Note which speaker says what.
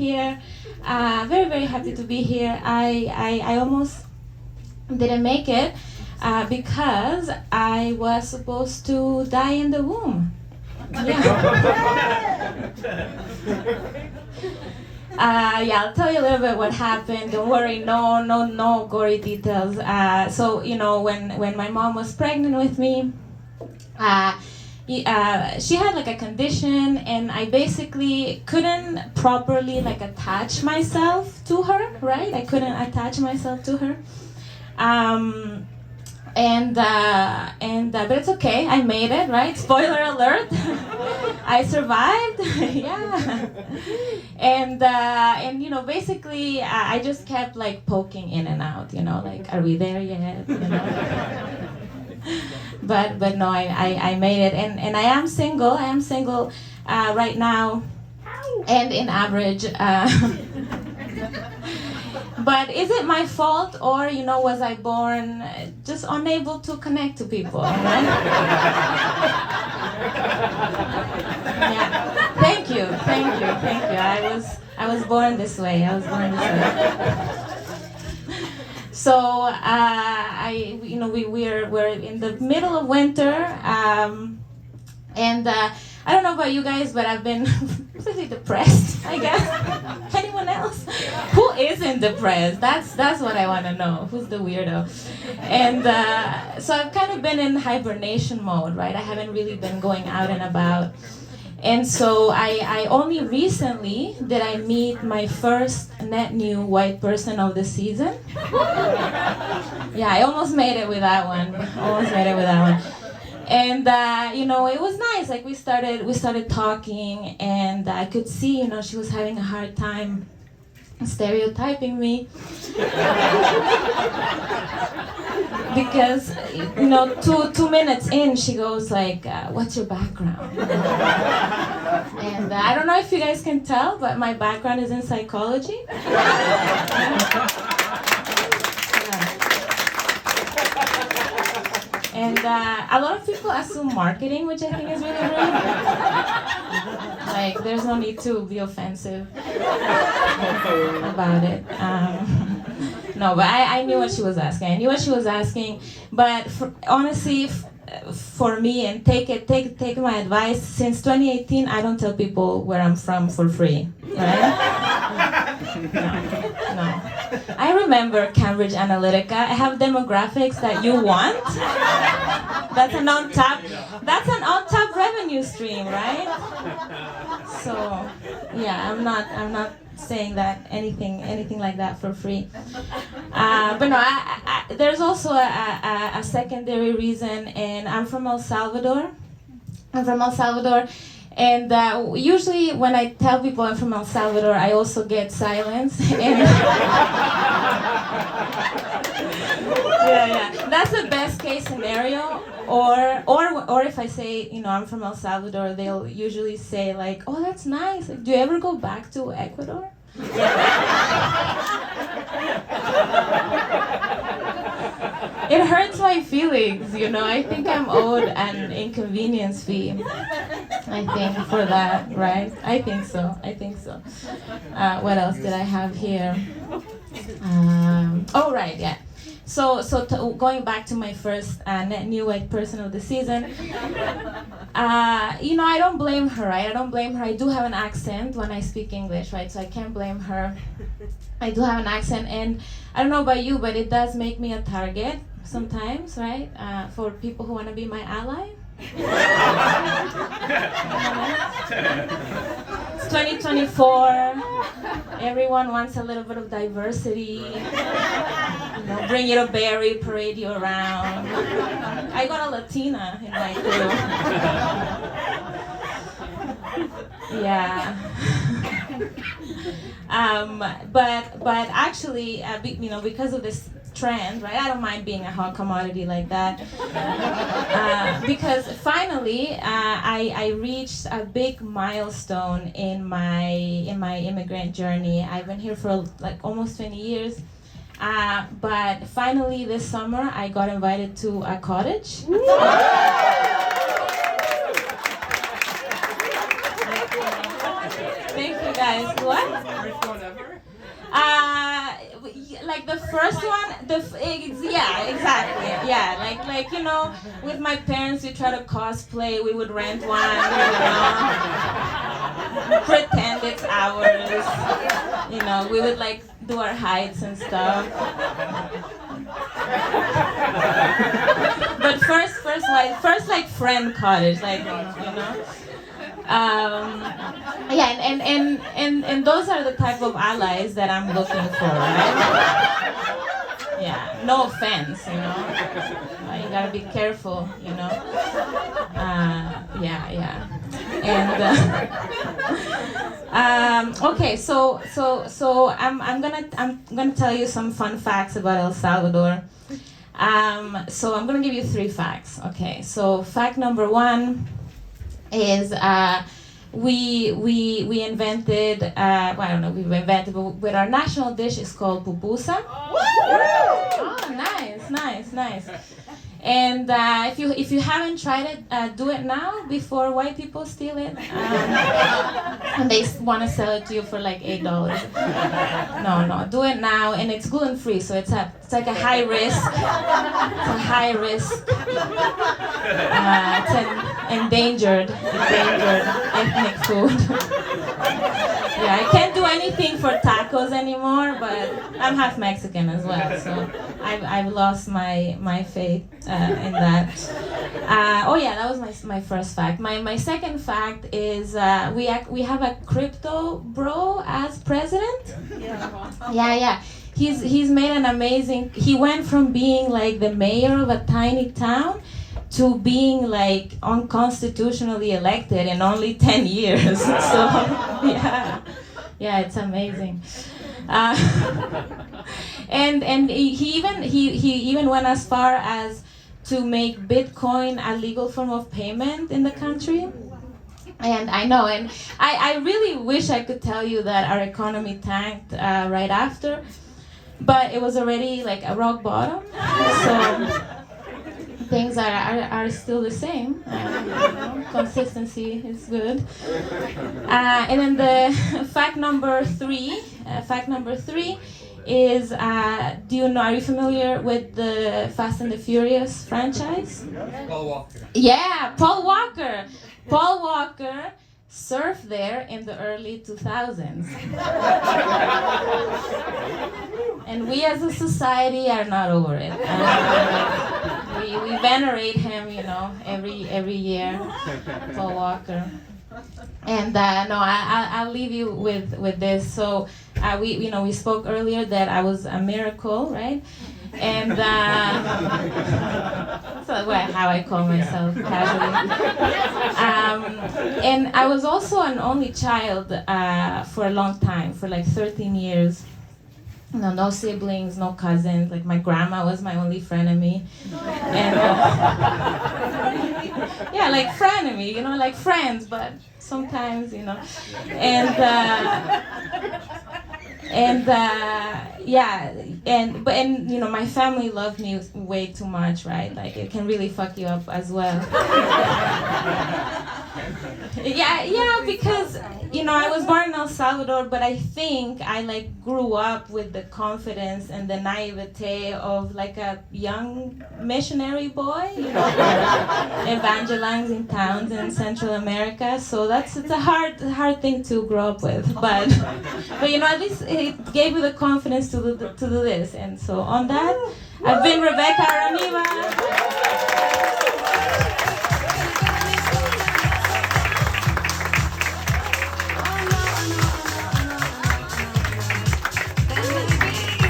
Speaker 1: here. Very, very happy to be here. I almost didn't make it because I was supposed to die in the womb. Yeah, I'll tell you a little bit what happened. Don't worry, no gory details. So when my mom was pregnant with me, she had like a condition, and I basically couldn't properly like attach myself to her. Right? I couldn't attach myself to her. But it's okay. I made it, right? Spoiler alert. I survived. Yeah. And basically, I just kept like poking in and out. Like, are we there yet? But no, I made it, and I am single. I am single right now, and in average. But is it my fault, or was I born just unable to connect to people? Right? Yeah. Thank you. I was born this way. So we're in the middle of winter, and I don't know about you guys, but I've been really depressed, I guess. Anyone else? Who isn't depressed? That's what I want to know. Who's the weirdo? And so I've kind of been in hibernation mode, right? I haven't really been going out and about. And so I only recently did I meet my first net new white person of the season. Yeah, I almost made it with that one. And it was nice. Like we started talking, and I could see, she was having a hard time stereotyping me. Because 2 minutes in, she goes like, "What's your background?" And I don't know if you guys can tell, but my background is in psychology. And a lot of people assume marketing, which I think is really rude. Like, there's no need to be offensive about it. No, but I knew what she was asking. But honestly, for me, and take my advice. Since 2018, I don't tell people where I'm from for free. Right? No. I remember Cambridge Analytica. I have demographics that you want. That's an on-top revenue stream, right? So, yeah, I'm not saying that anything like that for free. But no, there's also a secondary reason, and I'm from El Salvador. And usually when I tell people I'm from El Salvador, I also get silence. Yeah. That's the best case scenario. Or if I say, I'm from El Salvador, they'll usually say like, "Oh, that's nice. Like, do you ever go back to Ecuador?" It hurts my feelings, I think I'm owed an inconvenience fee. I think for that, right? I think so. What else did I have here? Right, yeah. So going back to my first net new white person of the season, I don't blame her, right? I don't blame her. I do have an accent when I speak English, right? So I can't blame her. I do have an accent, and I don't know about you, but it does make me a target sometimes, right? For people who want to be my ally. It's 2024. Everyone wants a little bit of diversity. Bring you to Barry, parade you around. I got a Latina in my crew. Yeah. But actually, because of this trend, right? I don't mind being a hot commodity like that, because finally I reached a big milestone in my immigrant journey. I've been here for like almost 20 years, but finally this summer I got invited to a cottage. Thank you guys. What? first one, yeah, exactly. Yeah, like with my parents, we try to cosplay. We would rent one, pretend it's ours. We would like do our heights and stuff. But first like friend cottage, like yeah, and those are the type of allies that I'm looking for, right? Yeah, no offense, you gotta be careful, yeah, and okay, so I'm gonna tell you some fun facts about El Salvador. So I'm gonna give you 3 facts. Okay, so fact number 1 is we invented well, I don't know we invented, but our national dish is called pupusa. Oh, nice. And if you haven't tried it, do it now before white people steal it. And they want to sell it to you for like $8. No, do it now, and it's gluten free, so it's like a high risk. It's a high risk. It's an endangered ethnic food. Yeah, I can't do anything for tacos anymore, but I'm half Mexican as well, so I've lost my faith in that. Oh yeah, that was my first fact. My second fact is we have a crypto bro as president. Yeah. He's made an amazing. He went from being like the mayor of a tiny town to being like unconstitutionally elected in only 10 years. So yeah, it's amazing. And he even went as far as to make Bitcoin a legal form of payment in the country. And I know, and I really wish I could tell you that our economy tanked right after, but it was already like a rock bottom. So things are still the same. Consistency is good. And then the fact number three is, are you familiar with the Fast and the Furious franchise?
Speaker 2: Paul Walker.
Speaker 1: Yeah, Paul Walker. Paul Walker surfed there in the early 2000s. And we as a society are not over it. We venerate him, every year, Paul Walker. And I'll leave you with this. So we spoke earlier that I was a miracle, right? And so how I call myself casually. And I was also an only child for a long time, for like 13 years. No siblings, no cousins. Like my grandma was my only frenemy. And yeah, like frenemy, like friends, but sometimes, my family loved me way too much, right? Like it can really fuck you up as well. Yeah, because I was born in El Salvador, but I think I grew up with the confidence and the naivete of like a young missionary boy, evangelizing towns in Central America. So it's a hard thing to grow up with, but at least it gave me the confidence to do this. And so on that, I've been Rebecca Araniva.